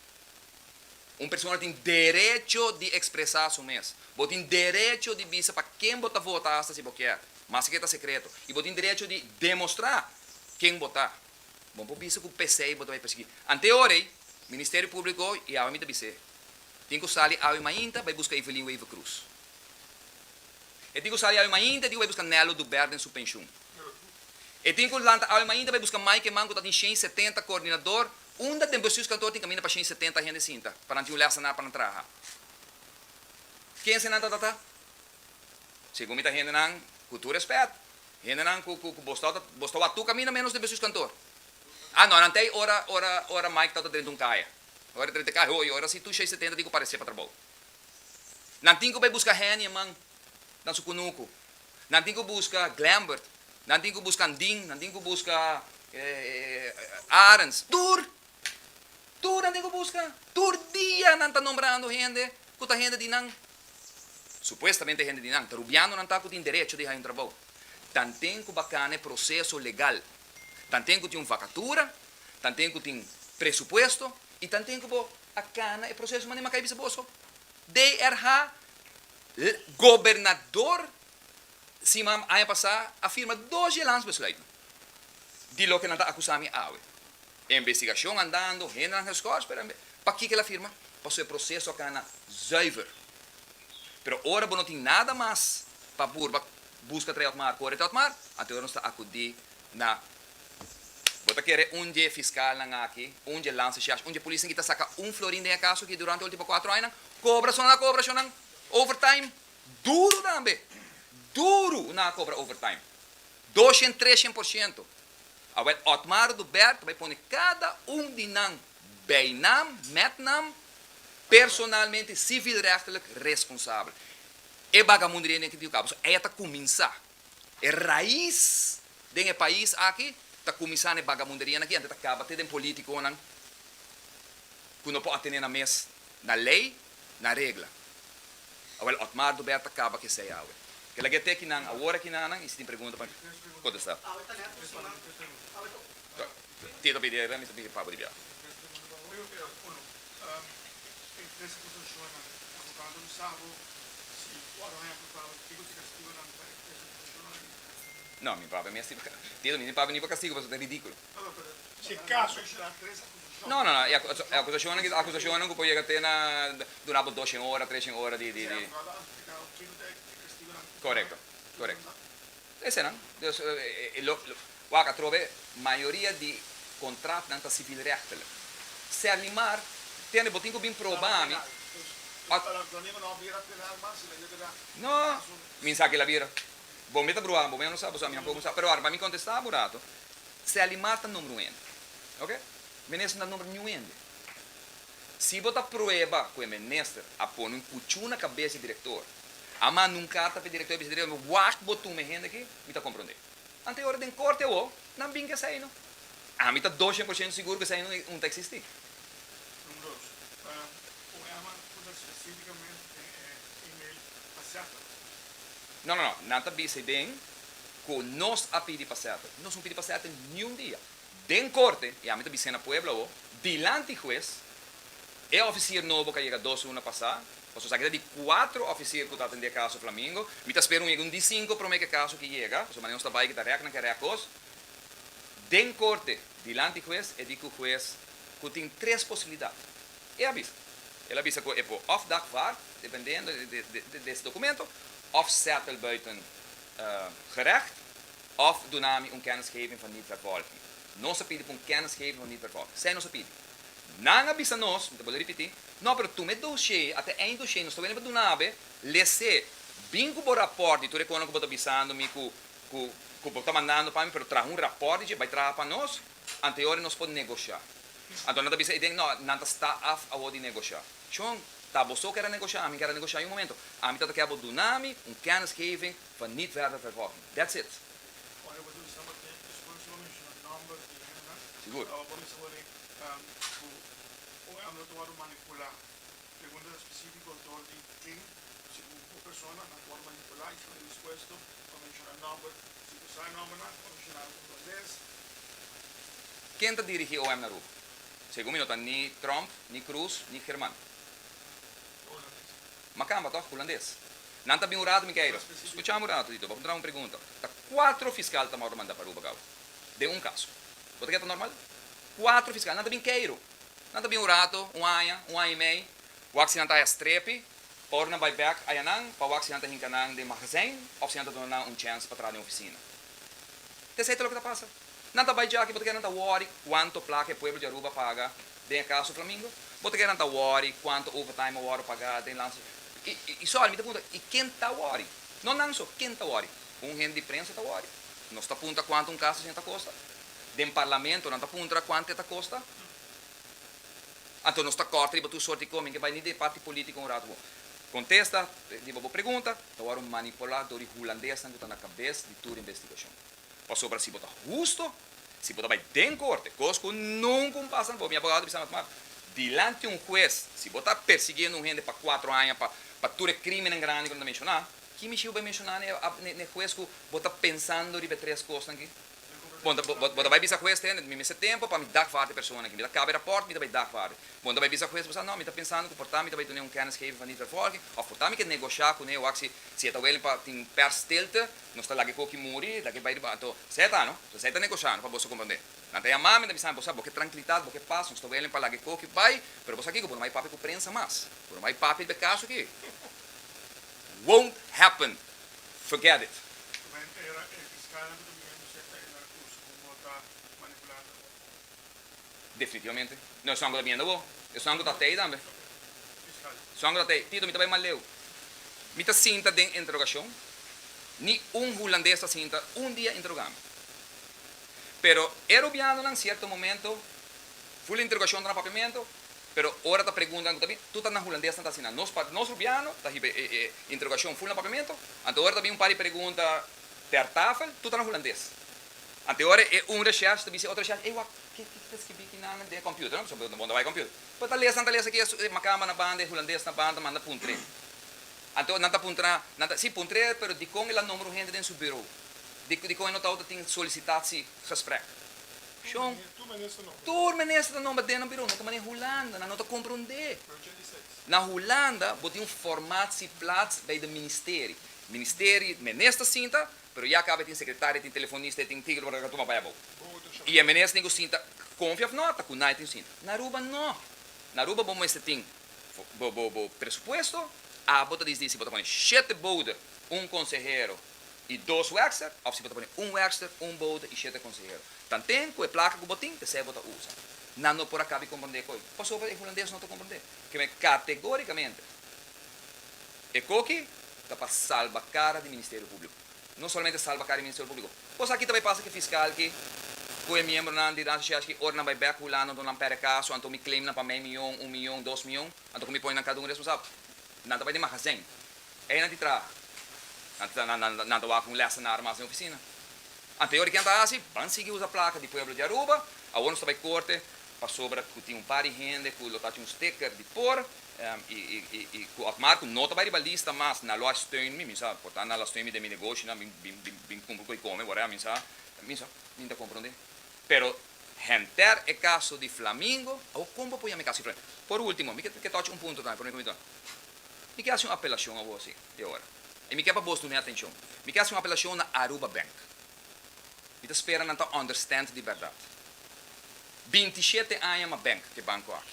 Pessoa tem direito de expressar seu mês. Você tem direito de dizer para quem você votar se você quer. Mas que é secreto. E você tem direito de demonstrar quem votar. Bom, por isso que o PC vai perseguir. Anteori, Ministério Público e a Amita BC. Tem que usar a Mainta, vai buscar Evelyn Wave Cruz. E tem que usar a Mainta, vai buscar Nelo do Berden su pensão. E tem que usar a Mainta, vai buscar Mike Mango, que tem 170 coordenador. Unda tem pessoas que estão caminhando para 170 gente cinta. Para não olhar sanar para entrar. Quem se nada tata? Segundo muita gente não, cultura respeito. Gente não, bostou a tu caminha menos de pessoas cantor. Não tem hora Mike está dentro de caia. Hora dentro de caia, hora se tu 670 digo parecer para trabalho. Não tem que vai buscar Henny, man, na sukunuko. Não tem que buscar Glambert. Não tem que buscar Ding, não tem que buscar Arens, tur não busca, tur dia não está nombrando gente, kuta gente de não, supuestamente gente de não, Rubiano não está com direito de ir trabalho. Tanto que bacana processo legal, tanto que tem vacatura, tanto que tem presupuesto e tanto que a cana é processo mas não cai bisa bolso. DRH governador se mam ano passar afirma 2 anos besluit. De lo que não está acusando a investigação andando, gente nas escolas, para que ela afirma? Para o processo cana zuiver. Pero ora não tem nada mais para busca trabalhar mar, corre trabalhar mar, até agora não está acudir na bota querer dia fiscal na aqui, dia lança chás, polícia que está saca florim de caso que durante os últimos 4 anos cobra overtime duro também, duro na cobra overtime, 200-300%. Awet Otmar do Bert vai pôr cada de nós beinam, metnam, personalmente civilrechtelijk responsável. É bagamundiria que digo cabo, é tá começar. É raiz do país aqui, tá começando a bagamundiria aqui, antes tá acaba tem político não, que não pode atender na mesa, na lei, na regra. Awel Otmar do Bert acaba que sei awe. Que lagi te kinang agora kinang, isso tem pergunta para contestar. Tito pedir, me pedir para pedir. No, mi papà mi ha stimato. Tito, mi papà non castigo, perché è ridicolo. Se caso No, è accusazione che poi llega a te durante 12 ore, 13 ore di... Corretto. E se no? Guarda, trove maioria di contratti non civilrechtelijk. Se alimar, tiene botingo bin probami. No, mi sa che la vira. Bom, meta bruar, bom, não sabe, minha pouco sabe, pero arma mi contestar burato. Se alimata número 1. Ok? Ministro número 1. Se botar prueba com o ministro, a pôr um cuchu na cabeça do diretor, a mão num carta para o diretor, mas wacht botou uma renda aqui, me tá compreendendo. Ante hora de corte eu, não bem que sai, não. A mim tá 200% seguro que sai não tá existir. Número 2. O EMA pode especificamente e-mail passato. Não está bem bem que nós a pedir passato. Nós não pedimos passato nenhum dia. Den corte, e a mim tá bem na Puebla, dilante juez, é oficial novo que chega 2 anos passar. Posso saber de 4 oficiais que estão atendendo caso Flamengo. Me está esperando um de 5 para o meu caso que chega. Posso mas não está bem que está reacna que reacos. Den corte, dilante juez, e digo juez que tem 3 possibilidades. E avisa. Ele avisa que é por off dag var, dependendo desse documento, of settle buiten gerecht, of doen kennisgeving van niet-vervolging. Não se pede para kennisgeving van niet-vervolging. Zij não se pede. Não avisa nós, não vou repetir, não, pero tu me dossiê, até em dossiê, nós estamos vendo nave, lesse, bingo por rapporto, tu reconhece que você está avisando me que você está mandando para mim, pero traz rapporto, vai trazer para nós, anterior nós podemos negociar. Então, não avisa, não está a de negociar. Então, tá, você quer negociar, a mim quer negociar em momento. A mim está querendo donar kennisgeving van niet verder vervolging. That's it. Seguro. Não tomar manipular. Pergunta específica autor de quem, se uma pessoa não pode manipular, está disposto a mencionar número, se você sai número, a mencionar um 2. Quem está dirigindo o OM na rua? Segundo minuto, nem Trump, nem Cruz, nem Germán. Macamba, toch? Holandês. Não está bem urado, Miqueiro. Escuchamos urado, Tito. Vamos dar uma pergunta. Está 4 fiscais que estão mandando para o Rua, de um caso. Você quer estar normal? 4 fiscais. Não está bem queiro. Não está bem urato, um ano e meio. O accidente é estrepe, orna vai back a yanang, para o accidente hinkanang de magazine, ou se não dá chance para trabalhar na oficina. Te sei o que está passando? Não está já que você quer não worry quanto placa o povo de Aruba paga de caso Flamengo. Você quer não worry quanto overtime o hora pagar de lance. E só me pergunta, e quem está worry? Não só, quem está worry? Gente de prensa está worry. Não está apunta quanto caso gente custa. De parlamento não está apunta quanto está custa. Então, nós está corta e tu sorte como que vai nem de parte política um rato. Contesta, digo boa pergunta, então era um manipulador holandês que está na cabeça de toda investigação. Passou para si botar justo, se você vai em corte, cosco nunca passa por minha advogado precisa tomar diante um juez, se você está perseguindo um gente para 4 anos para tudo crime grande que não mencionar, que me vai mencionar no juez que você está pensando de 3 coisas aqui. Você vai bisa juez tem me esse tempo para me dar parte pessoa aqui, me dá cabe rapport, me vai dar parte. Você vai bisa juez, você não, me está pensando que portar me vai ter um kennis geven van die vervolging, of portar me que negociar com ele, se está wel para tem per stilte, não está lá que coque muri, daqui vai então, você está, não? Você está negociando para você compreender. Não tem a mãe, me bisa você, porque tranquilidade, porque paz, não está wel para lá que coque vai, pero você aqui que não vai papi com prensa mais. Não vai papi de caso aqui. Won't happen. Forget it. Era el fiscal viendo cerca de narcos como está manipulando. Definitivamente. Não estou agora vendo vou. Eu estou agora até aí também. Fiscal. Estou agora até aí. Tito, me também mal leu. Me está cinta de interrogação. Ni holandês está cinta dia interrogando. Pero era obviando em certo momento, full interrogação no papamento, pero ora está perguntando também, tu estás na holandês está assinando. Nós rubiano, está interrogação full no papamento, então ora também par de pergunta per tafel, tu estás na holandês. Ante ora é recherche, também outra recherche, que escrevi aqui na de computer, não? Sobre onde vai computer. Para tá lesa aqui, uma cama na banda, holandês na banda, manda punto 3. Então, não está punto 3, sim, punto 3, pero de com ele número gente dentro do bureau. De com ele não está tem solicitatie gesprek. Jong, tu minister não vai dentro do bureau, não está em Holanda, não está compreender. Na Holanda, você tem formatieplaats bij de ministerie. Ministerie, minister cinta, pero já acaba tem secretário, tem telefonista, tem tigre para tomar para a e a minister tem cinta, confia of nota, com nada tem cinta. Na Aruba não. Na Aruba vamos ter presupuesto, a bota diz se bota põe 7 boden, consejero e 2 werkster, ou se bota põe werkster, bode e 7 consejero. Tanto com a placa que botin, que você bota usa. Não por acabar compreender coisa. Passou para o holandês não te compreender. Que categoricamente e coque está para salvar a cara do Ministério Público. Não somente salva a cara do Ministério Público. Pois aqui também passa que fiscal que o membro não de dança que ora não vai back hulando não per caso, então me claim na para meio milhão, 1 milhão, 2 milhões, então me põe na cada responsável. Não vai de magazine. É na de trás. Não vai com lessa na armazém oficina. Anterior que anda assim, vão seguir usa placa de Pueblo de Aruba, a onde está vai corte, para sobra que tinha par de gente, que lotasse sticker de por, e com o marco não está vai de balista, mas na loja steun me, sabe, portanto na loja steun me de meu negócio, na bem cumpro com come, agora me sabe, não está compreendendo. Pero gente é caso de Flamengo, ou como põe a caso de Flamengo. Por último, me que toque ponto também, por mim então. Me quer fazer uma apelação a você, de agora. E me quer para você ter atenção. Me quer fazer uma apelação na Aruba Bank. Me espera não understand de verdade. 27 anos uma bank que banco aqui.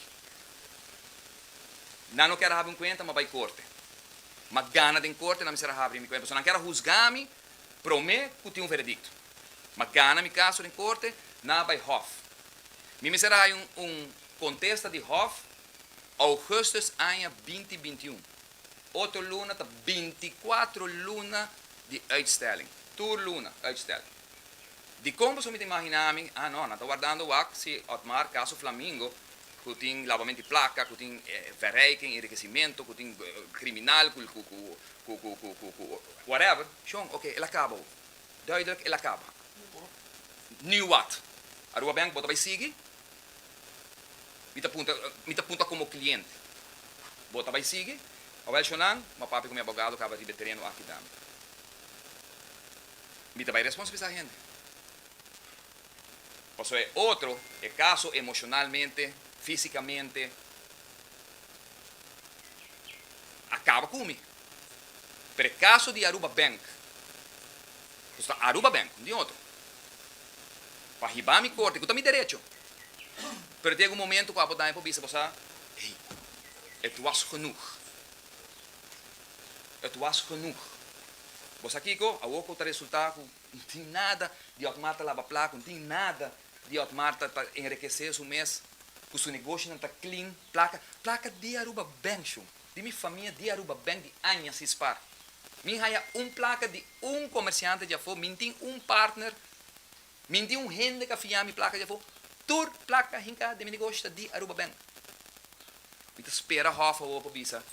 Não quero abrir conta, mas vai corte. Mas gana de corte, não me será abrir minha conta. Não quero juzgar-me, prometo que tem veredicto. Mas gana me caso de corte, não vai Hof. Me será contesta de Hof, augustus ano 2021. 8 luna, 24 luna de uitstelling. 2 luna uitstelling. De como se me imaginami, não estou guardando o se Otmar, caso Flamengo, que tem lavamento de placa, que tem verrijking, enriquecimento, que tem criminal, whatever. Jong, oké, ele acaba. Duidelijk, ele acaba. Nu wat? Aruba Bank, bota vai seguir. Me apunta como cliente. Bota vai seguir. Awel Shonan, mas papi com meu advogado, acaba de terreno aqui também. Me vai responsabilizar a gente. Posso é outro, é caso emocionalmente, fisicamente, acaba comigo. Pero caso de Aruba Bank, Aruba Bank, de outro. Para ribar mi corte, que eu tenho direito. Pero tem um momento que eu vou dar para você, hey, het was genoeg. Het was genoeg. Você aqui, a outra está resultado, não tem nada de automática lavar placa, não tem nada de automática para enriquecer o mês, que o seu negócio não está clean, placa de Aruba Bank, de minha família de Aruba Bank de anos se espar. Minha há placa de comerciante de afo, minha tem partner, minha tem gente que afia minha placa de afo, tur placa hinka de meu negócio de Aruba Bank. Então espera Hofa ou para bisa,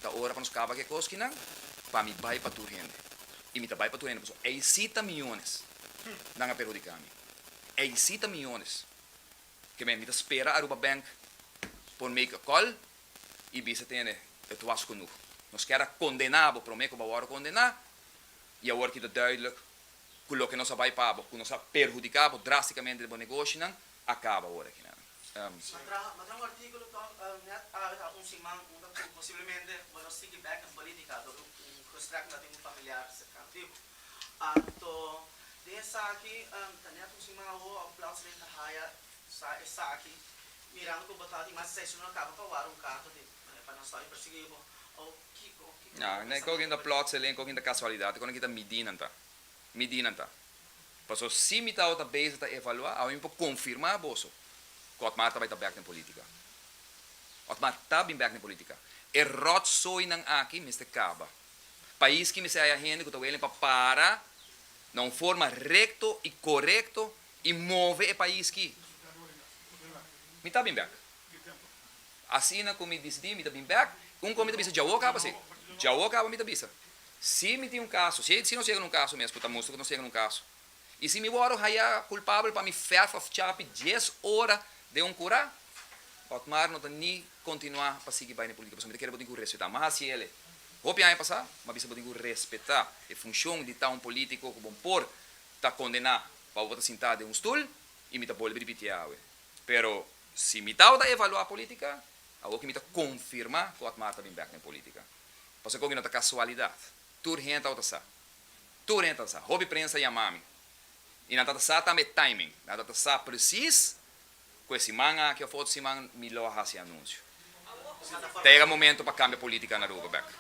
da hora para nos cava que coisa que não, para me vai para tur gente. E me vai para tur gente, é 60 milhões, não é perjudicado. 60 millones que me espera Aruba Bank por make a call e bisa tiene het was genoeg. Nos quer condenado por me que va a condenar e agora que duidelijk quello che nos vai pabo, que nos ha perjudicado drasticamente il negócio não acaba agora aqui, Matra un articolo net un simang possibilmente bueno sticky back in politica do un construct natin un familiar sa kanto. Anto dessa aqui tanya un simang ho ang plans rin haya sa aqui mirando ko batati mas session na kapa pa warung kato di panastai persigibo o kiko. Ja, nee, ik ook in de plaats alleen, ook in de casualiteit, ik kon niet midinanta. Paso si mi tao ta base ta evaluar, ao impo confirmar boso. Kot maar ta vai ta back in politica. Kot maar ta bin back in politica. E rotsoi nang aki Mr. Kaba. País que me sai a gente que ta welen pa para não forma recto e correcto e move e país que mi ta bin back. Assim na como decidi mi ta bin back, como mi ta bisa jawo kaba se. Jawo kaba mi ta bisa. Se me tem caso, se não chega num caso mesmo, puta moço que não chega num caso. E se me voro haya culpável para me ferfa chapi 10 horas de curar, Otmar não tem nem continuar para seguir bem na política, porque me quer botar respeitar. Mas se ele, hope aí passar, mas bisa botar respeitar a função de tal político que bom por tá condenar para botar sentado em stool e me tá bolhe bibitiawe. Pero se me tá da evaluar a política, algo que me tá confirmar que Otmar tá bem back na política. Porque como não tá casualidade. Tur gente auto sa. Tur gente sa. Hobby prensa yamami. E na tata sa também timing. Na tata sa precis com esse manga que eu foto esse manga me lo hasi anúncio. Tega momento para cambiar política na Aruba back.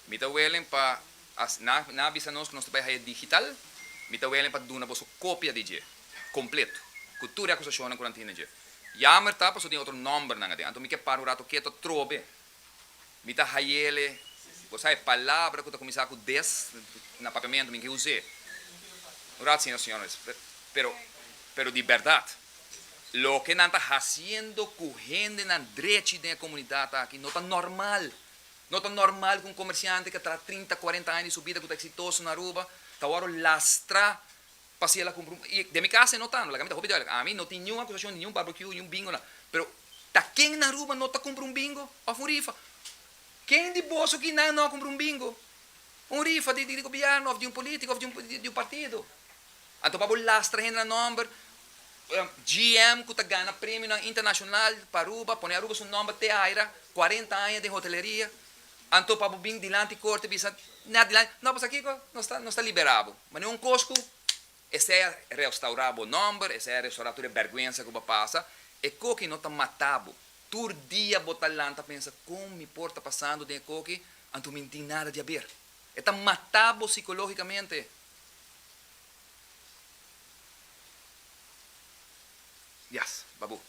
Me tá willing para na visa nós que nós trabalha digital, me tá willing para dar uma cópia de je completo. Cultura acusação na quarentena je. Jammer tá, passo tem outro número na ngade. Então me que para o rato que to trobe. Me tá hayele, você é palavra que tá começar com 10 na papiamento me que usei. Gracias, senhores. Pero de verdade, lo que nanta haciendo com gente na drecha da comunidade aqui não tá normal. Não é normal que um comerciante que está 30, 40 anos de subida, que está exitoso na Aruba, está agora lastra para se ela comprar. E de minha casa não está, a mim não tem nenhuma acusação, nenhum barbecue, nenhum bingo lá. Mas está quem na Aruba não está comprando um bingo? A rifa. Quem de bolso que não compra um bingo? Rifa de governo, ou de político, ou de partido. Então, para lastra gente na número, GM que está ganhando prêmio internacional para Aruba, põe a Aruba seu nome, te aira, 40 anos de hoteleria. Anto para bem dilante corte bisa na dilante não passa aqui não está liberado mas não cosco esse é restaurado number esse é restauratura vergonha que passa e coque não está matado tur dia botar lanta pensa como me porta passando de coque anto me tem nada de haver está matado psicologicamente yes babu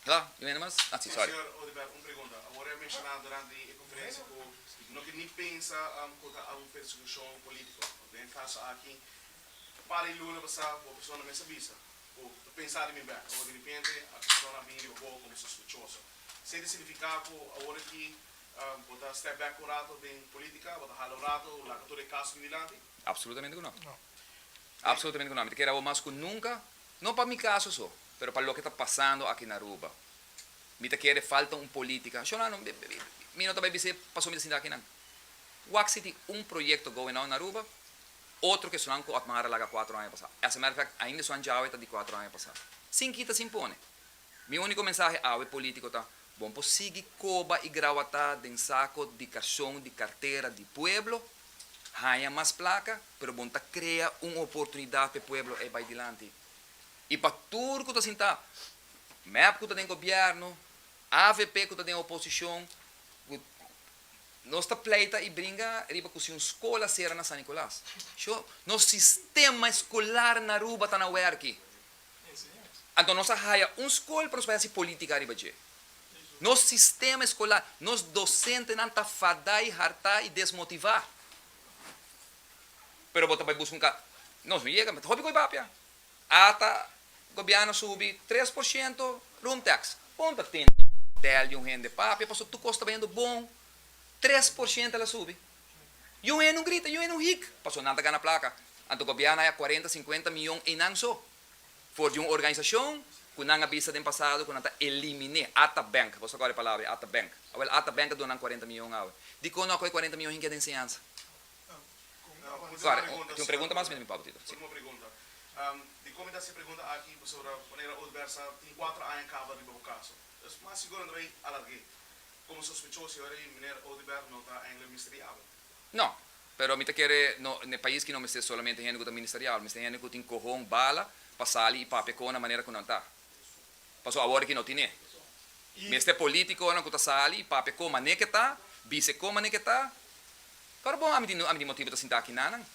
lá eu ainda mais assim sorry Senhor Oliver, uma pergunta. Agora eu mencionado durante a conferência que não que nem pensa contra uma perseguição política. Bem, caso aqui, para ele não passar a pessoa não me sabia. Ou pensar em mim bem. Ou de repente a pessoa vem de boa como suspeitosa. Sem significar que agora que botar step back o rato bem política, botar ralo o rato, lá que todo é caso milante. Absolutamente não. Absolutamente não. Me quero algo mais que nunca, não para meu caso só. Pero para lo que está passando aqui na Aruba. Me te quiere falta política. Yo no também dizer passou me aqui não. Wack City projeto going on na Aruba, outro que sonan com atmara laga 4 anos passado. As a matter of fact, ainda são já de 4 anos passado. Sem quita se impone. Meu único mensagem ao político tá bom por seguir coba e gravata de saco de caixão de carteira de pueblo. Haya mais placa, pero bom tá cria uma oportunidade para o pueblo e vai adiante. E para tudo que está sentado, MEP que está em governo, AVP que está em oposição, nós está pleita e brinca, riba com uma escola será na São Nicolás. Nosso sistema escolar na Aruba está na UERC. Então nós haya uma escola para nós fazer política riba de. Nosso sistema escolar, nós docentes não está fadar e hartar e desmotivar. Pero bota vai buscar, nós não chega, mas hobby coi papia. Ata governo subi 3% room tax. Ponta tem hotel yung gente papi, paso tu costa vendo bom 3% ela subi. Yung não grita, yung não hic. Paso nanta gana placa. Anto governo é 40, 50 milhões em anso. For de uma organização que não avisa do passado, que não está elimine Ata Bank. Posso agora a palavra Ata Bank. Well, Ata Bank donan 40 milhões agora. Di ko na 40 milhões em que tem ensinança. Agora, tem uma pergunta mais mesmo, Pablo Tito. Uma pergunta. De como está se pergunta aqui sobre a maneira adversa, tem 4 anos em cabo de meu caso. Mas seguro não vai alargar. Como sospechoso, agora a maneira adversa não está em ministerial. No, pero mi te quiere, no, nel paese che non mi stai solamente gente che ministeriale, mi stai gente che ti incojon bala, passali i pape con una maniera che non sta. Passo a ora che non ti ne. Mi stai politico, non che sali, i pape con ma ne che sta, bise con ma ne che sta. Però buon, ami di motivo da sintaki nanan.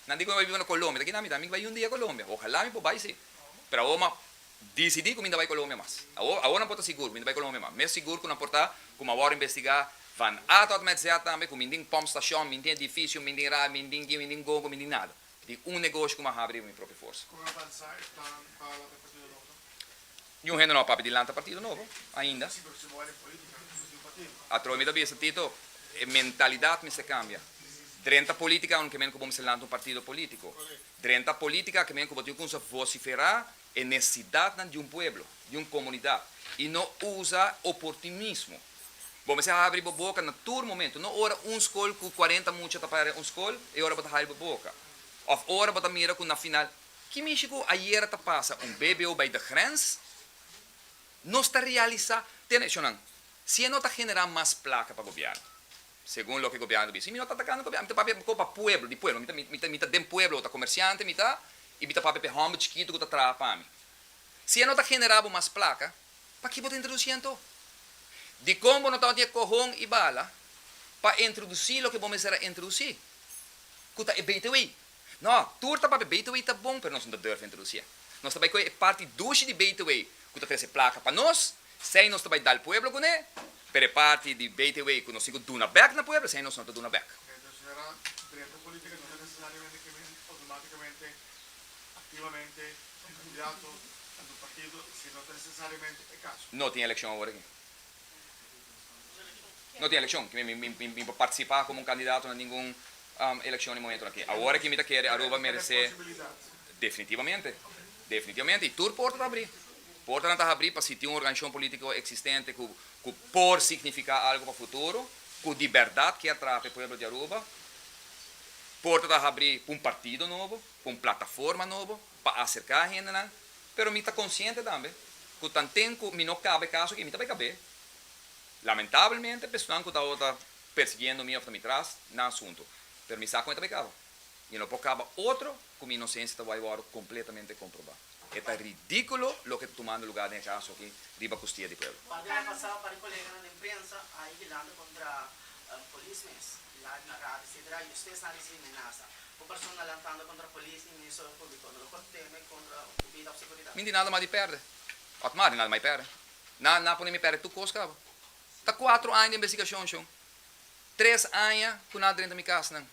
Non dico che vai vivo in Colombia, perché non mi vai un dia a Colombia. Ojalá mi può sì. Però ora decidi che mi vai a Colombia mas. Ora non posso sicuro, mi vai a Colombia mas. Mi sicuro che non porta come ora investigare van A tot met Z também, com minding pompstation, minding edifício, minding ra, minding gogo, minding nada. Di un negócio com uma abrir minha própria força. Come avanzare para la Partito Nuovo? Io non ho papi di lanta partito nuovo, ainda. Sì, perché si muove in politica, non si partito. A trovo mi da vista Tito, e mentalità mi si cambia. 30 politica non che men come se lanta un partito politico. 30 politica che men come tu sa vociferar e necessidade di un pueblo, di un comunità. E non usa opportunismo. Bom, você abre a boca no todo momento. Não ora escola com 40 mucha para escola e ora bota abre a boca. Of ora bota mira com na final. Que México ayer ta passa BBO by the grens. Não está realizando. Atenção, se não está generando mais placa para o governo. Segundo o que o governo diz. Se não está atacando o governo, está para pueblo, de pueblo. Mita dem pueblo, está comerciante, mita e mita para home chiquito que está trapando. Se não está generando mais placa, para que bota introduzindo? De como não está corrão e bala para introduzir o que vamos a introduzir. Kuta é BTW. Não, turta para BTW está bom, mas nós não devemos introduzir. Nós também é parte dos de BTW. Kuta fez placa para nós, sem nós também dar ao povo com ele, pero parte de BTW que nós sigo duna back na povo, sem nós não duna back. Entonces era dentro política no es necesariamente que automáticamente, activamente, un candidato al partido, sino necesariamente el caso. Não tem eleição agora aqui. Não tem eleição, que me participar como candidato em nenhuma eleição no momento aqui. Agora que me quer Aruba merece definitivamente, e tudo porta a abrir. Porta não está a abrir para se ter uma organização política existente que por significar algo para o futuro, com liberdade que atrapa o povo de Aruba. Porta está a abrir para partido novo, para uma plataforma nova, para acercar a gente, pero me está consciente também que tanto que não cabe caso que me vai caber. Lamentavelmente, pessoas que estão perseguindo me ou me traz no assunto. Pero me saco também cava. E não pode acabar outro com minha inocência vai agora completamente comprovada. É ridículo o que está tomando lugar nesse caso aqui, riba costia de pueblo. Pada pasado para colega na imprensa, aí hilando contra policemen. Lá na rádio, etc. E vocês não recebem amenaça. O pessoal lantando contra a polícia e ministro público. Não pode temer contra a vida de segurança. Hindi nada mais de perde. Automático nada mais perde. Não pode me perder tu coisa, Está 4 anos de investigação, 3 anos que nada dentro da minha casa.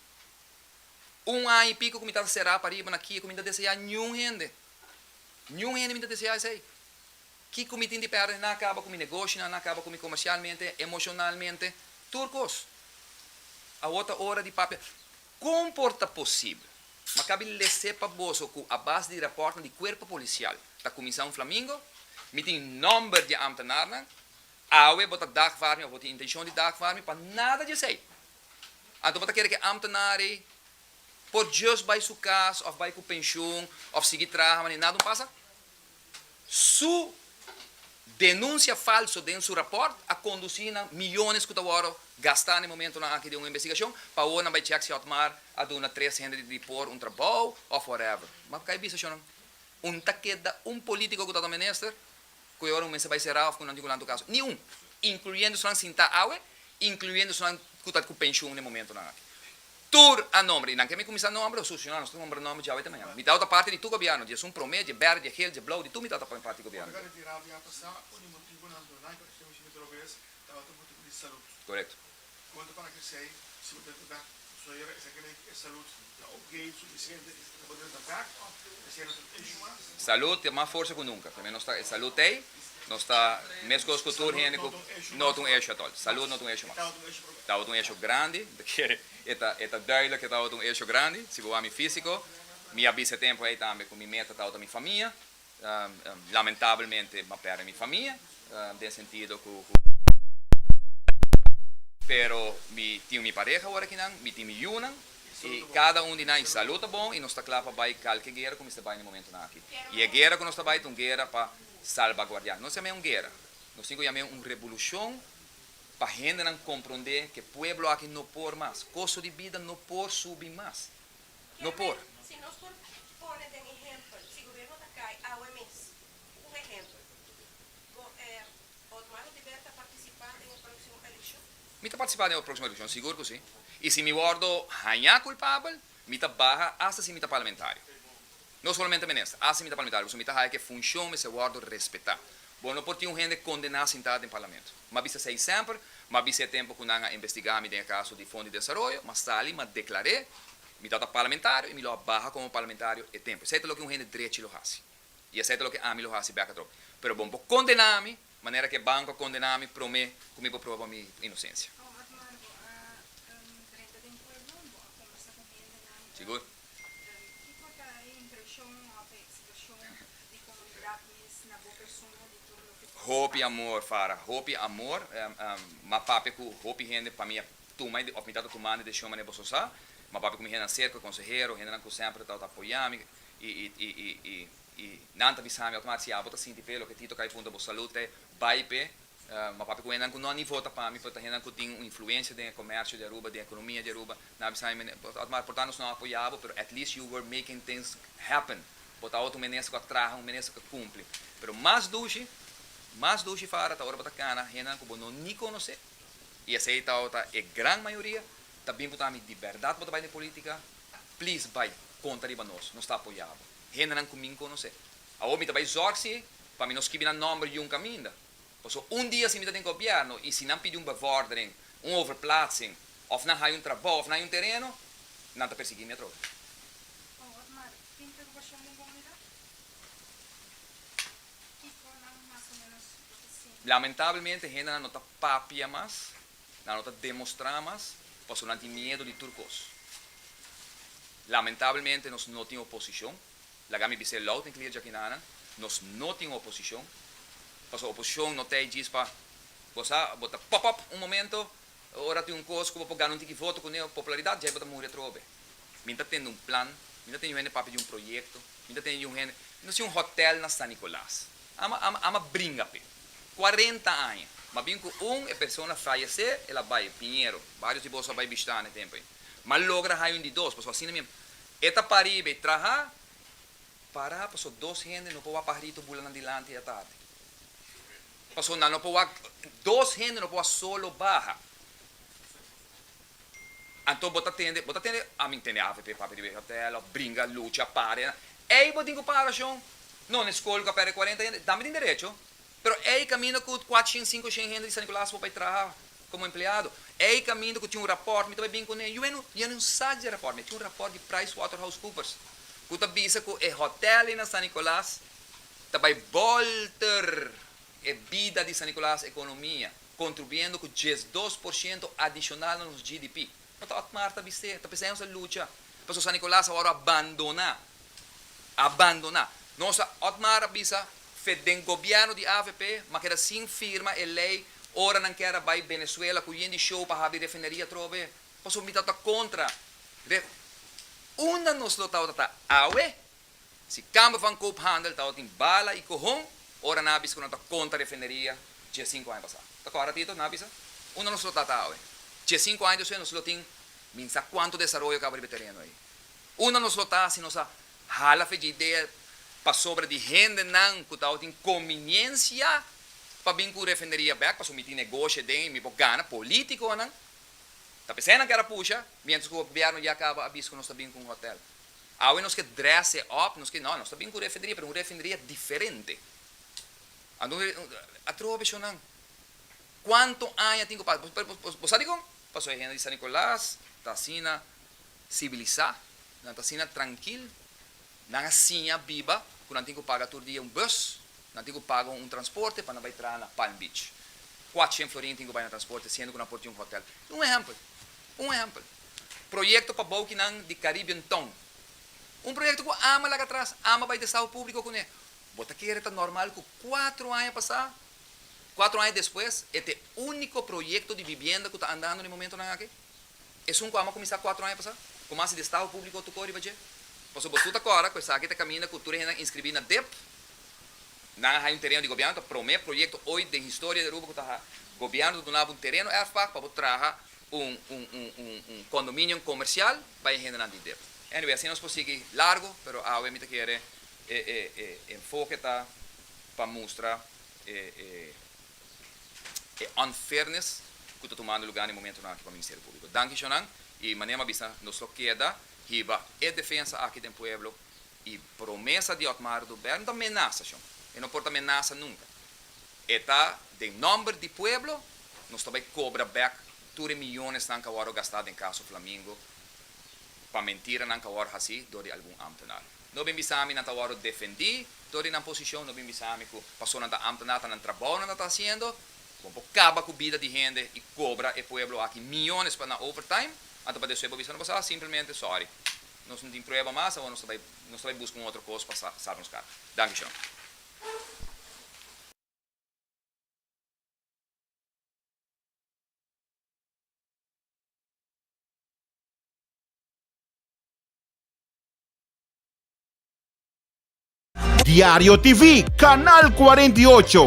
1 ano e pico que me está será para ir aqui, que me está desejar nenhum gente. Nenhum gente me está desejar isso aí. Que me tem de perder, não acaba com meu negócio, não acaba com comercialmente, emocionalmente, turcos. A outra hora de papel. Como porta possível? Mas cabe lecer para você que a base de reporte do corpo policial da Comissão Flamingo, me tem número de ambtenaren, awe bota dagvaarding, of bota intention de dagvaarding, para nada de sei. Então bota querer que ambtenaren, por just bij su casa, of bij su pensioen, of seguir trabalhando, nada não passa. Su denúncia falsa dentro do seu rapport a conduzir a milhões que estão gastar no momento aqui de uma investigação, para o não vai checar se automar a dar 300 de por trabalho, ou whatever. Mas cai bisa senhor, taqueda político que está ministro, que agora um vai ser raf com não digo lá do caso, nenhum, incluindo só cinta awe, incluindo só que está com pensión no momento aqui. Tur a nome, não quer me começar nome, o senhor não tem nome já vai também. Me dá outra parte de tu governo, de promedio, de verde, de gel, de blau, de tu me dá outra parte do governo. Magari tiravi a passare ogni motivo non donai, perché siamo ci metro vez, davanti a motivo di salute. Correto. Quanto para che sei, si potete dare So hier is eigenlijk salut oké suficiente para poder atacar. Es cierto issue más. Salut é mais força que nunca. Também não está, salut aí, não está, mesmo com os culturas, não tem um eixo atol. Salut não tem um eixo mais. Estava um issue problema. Estava um eixo grande, que é duidelijk que estava um eixo grande, se vou a mim físico, minha avisa tempo aí também com minha meta estava minha família, lamentavelmente, ma per minha família, nel sentido que pero mi tinha minha pareja agora aqui não, mi tinha minha yunang, e cada um de nós saluta bom e nós está claro para vai qualquer guerra como está vai no momento aqui. E a guerra que nós está vai é uma guerra para salvaguardar. Não chamamos uma guerra, nós chamamos uma revolução para a gente não compreender que o povo aqui não pode mais, custo de vida não pode subir mais, não pode. Se nós pones de exemplo, se o governo está cai, a OMS, um exemplo, Otmar Liberta participar na próxima eleição? Me está participando na próxima eleição, seguro que sim. E se me guardo ganhar culpável, me está barra até se me está parlamentário. Não somente ministro, até se me está parlamentário, porque me está que funciona, me se guardo respeitar. Bom, não pode ter gente condenada sentada em parlamento. Mas bisa sei sempre, mas bisa tempo que não investigar me tem caso de fundo de desenvolvimento, mas está ali, mas declarei, me está parlamentário e me lo barra como parlamentário e tempo. Sei lo que um gente direito lo faz. E sei lo que a mim lo faz bem troco. Pero bom, por condenar-me, maneira que banco condenar-me, promete comigo provar minha inocência. Seguro? Hope e amor, Fara. Hope e amor. Mas papi com hope gente para mim, tu mais de opinião tu manda de chama ne bososa. Mas papi com minha cerca consejero, gente não sempre tá apoiando e nanta bisami automaticamente abota sinti pelo que tito cai punto bo salute, baipe. Mas papi com gente não nem vota para mim, porque gente não tem influência de comércio de Aruba, de economia de Aruba. Na bisami, portanto não apoiava, but at least you were making things happen. Botar outro menino que atrás, menino que cumpre. Pero mais doce fara, tá hora para cana, renan que não nem conhece. E essa aí tá a grande maioria, também botar a liberdade para trabalhar na política. Please, vai, conta riba nós está apoiado. Renan que me conhece. A homem também zorse, para mim nós que na nome de caminho. Porque dia se me tem governo e se não pedir bevordering, overplaatsing, of não há trabalho, of não há terreno, não está perseguindo a troca. Lamentavelmente, a gente não está papia mais, não está demonstrar mais, porque não tem medo de turcos. Lamentavelmente, nós não temos oposição. La gami bise laut em clear jaquinana, nós não temos oposição. Porque a oposição não tem diz para você bota pop-up momento, ora tem coisa que para ganhar voto com a popularidade, já bota morrer trobe. Minta tendo plan, minta tendo gente papi de projeto, minta tendo gente, nós temos hotel na San Nicolás. Ama brinca pe. 40 anos. Mas bem que uma pessoa falece, ela vai, Pinheiro, vários de vocês vai visitar no tempo. Mas logra raio de dois, porque assim mesmo. Eta paribe, traha, para, porque dois gente não pode parir o bulan adiante e à tarde. Porque não pode, dois gente não pode solo barra. Então, bota tende, a mim tem AVP, papi de hotel, brinca, luta, pare. Ei, botinho comparação, não, na escola, que perde 40 anos, dá-me de direito. Pero ele caminha com 400, 500 gente de San Nicolás para trabalhar como empregado. Ele caminha com tinha rapport, me também bem com ele. Eu não sei de rapport, mas tinha rapport de PricewaterhouseCoopers. Que tu avisa que o hotel na San Nicolás também volta a vida de San Nicolás economia, contribuindo com 12% adicional no GDP. Não está Marta viste, está pensando em luta. Mas o San Nicolás agora abandonar. Nossa, Otmar avisa fedem governo de AVP, mas que era sem firma e lei, ora não quer vai Venezuela, cuidando de show para abrir refineria trove, posso me tá contra. Una nos lo tá awe, se cambia van koophandel tá tem bala e corrom, ora na bis que não tá contra refineria, dia 5 anos passado. Tá claro tito na bisa? Una nos lo tá awe. Dia 5 anos nos lo tem, minsa quanto desenvolvimento que abre terreno aí. Una nos lo tá se nos hala fe de ideia para sobre de gente não que tem conveniência para vir com refineria back, para submeter negócio de me ganha político não. Tá pensando que era puxa, mientras que o governo já acaba a bis que nós está vindo com um hotel. Aí nós que dress up, nós que não, nós está vindo com refineria, pero uma refineria diferente. A trova não. Quanto anos tenho para você digo? Passou a gente de San Nicolás, Tacina, civilizar, nanta sina tranquilo, nanga sinha biba, kung nanti ko paga todo dia bus, nanti ko paga transporte para vai entrar na Palm Beach. 400 florin tingo vai na transporte, sendo que na porta hotel. Exemplo. Projeto para bauki nang di Caribbean Tong. Projeto ko ama lá atrás, ama vai testar o público com ele. Bota que era normal que 4 anos passar, 4 anos depois, este único projeto de vivienda que está andando no momento na aqui. É um que ama começar 4 anos passar. Começa a testar o público tu corre baje. Posso botar agora, com essa aqui tá caminhando que tu rena inscrever na DEP. Na terreno de governo, promete projeto hoje de história de Aruba que tá governo donava terreno é para trazer condomínio comercial vai render de DEP. Anyway, assim nós podemos largo, pero a OEM quer enfoque tá para mostrar unfairness que está tomando lugar no momento aqui para o Ministério Público. Danke schön e maneira vista nos lo queda hiba defesa aqui do pueblo e promessa de Otmar do governo da ameaça, e não pode ameaça nunca. Eta de nome do pueblo nós também cobra back 2 milhões que agora gastado em caso Flamengo para mentira não agora assim do algum amtenar. Não bem bisami não agora defendi do na posição não bem bisami que passou na amtenar na trabalho não está fazendo como acaba com a vida de gente e cobra o pueblo aqui milhões para na overtime. Até para descer não passar simplesmente sorry. Nós não temos prova mais ou nós vai buscar outra coisa para salvar os caras. Danke schön. Diario TV, Canal 48.